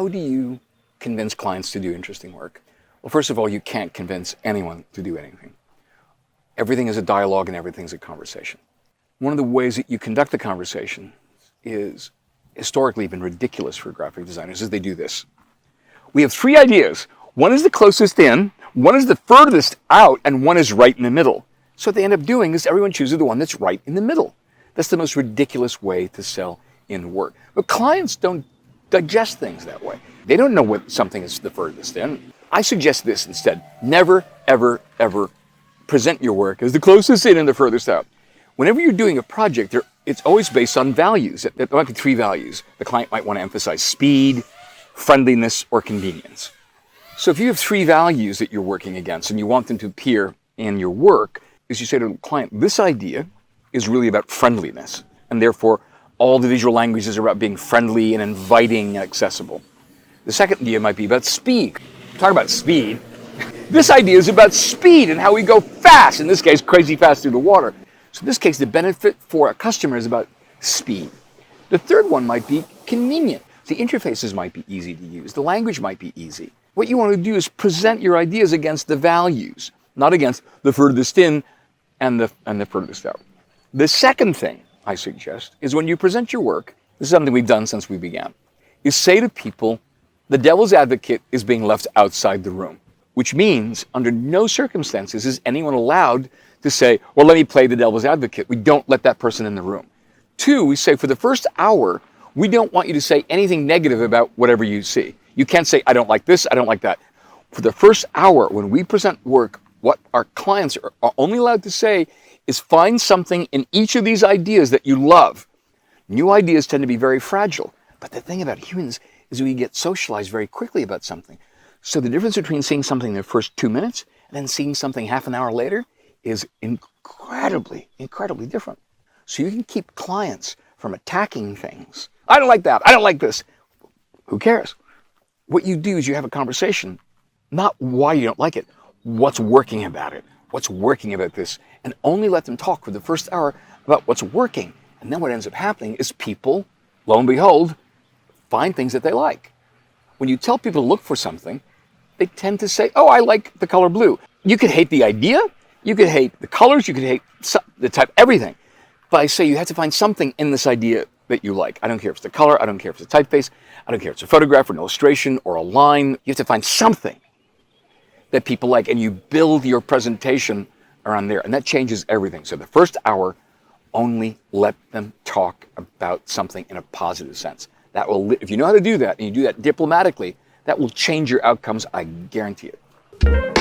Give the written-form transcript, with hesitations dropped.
how do you convince clients to do interesting work? Well, first of all, you can't convince anyone to do anything. Everything is a dialogue and everything's a conversation. One of the ways that you conduct the conversation is historically been ridiculous for graphic designers, is they do this. We have three ideas. One is the closest in, one is the furthest out, and one is right in the middle. So what they end up doing is everyone chooses the one that's right in the middle. That's the most ridiculous way to sell in work. But clients don't digest things that way. They don't know what something is the furthest in. I suggest this instead. Never, ever, ever present your work as the closest in and the furthest out. Whenever you're doing a project, it's always based on values. There might be three values. The client might want to emphasize speed, friendliness, or convenience. So if you have three values that you're working against and you want them to appear in your work, is you say to the client, this idea is really about friendliness, and therefore all the visual languages are about being friendly and inviting and accessible. The second idea might be about speed. Talk about speed. This idea is about speed and how we go fast, in this case, crazy fast through the water. So in this case, the benefit for a customer is about speed. The third one might be convenient. The interfaces might be easy to use. The language might be easy. What you want to do is present your ideas against the values, not against the furthest in and the furthest out. The second thing I suggest is when you present your work, this is something we've done since we began, is say to people, the devil's advocate is being left outside the room, which means under no circumstances is anyone allowed to say, well, let me play the devil's advocate. We don't let that person in the room. Two, we say for the first hour, we don't want you to say anything negative about whatever you see. You can't say, I don't like this, I don't like that. For the first hour, when we present work, what our clients are only allowed to say is find something in each of these ideas that you love. New ideas tend to be very fragile. But the thing about humans is we get socialized very quickly about something. So the difference between seeing something in the first 2 minutes and then seeing something half an hour later is incredibly, incredibly different. So you can keep clients from attacking things. I don't like that. I don't like this. Who cares? What you do is you have a conversation, not why you don't like it, what's working about it, what's working about this, and only let them talk for the first hour about what's working. And then what ends up happening is people, lo and behold, find things that they like. When you tell people to look for something, they tend to say, oh, I like the color blue. You could hate the idea, you could hate the colors, you could hate the type, everything. But I say you have to find something in this idea that you like. I don't care if it's the color, I don't care if it's a typeface, I don't care if it's a photograph or an illustration or a line. You have to find something that people like, and you build your presentation around there, and that changes everything. So the first hour, only let them talk about something in a positive sense. That will, if you know how to do that, and you do that diplomatically, that will change your outcomes, I guarantee it.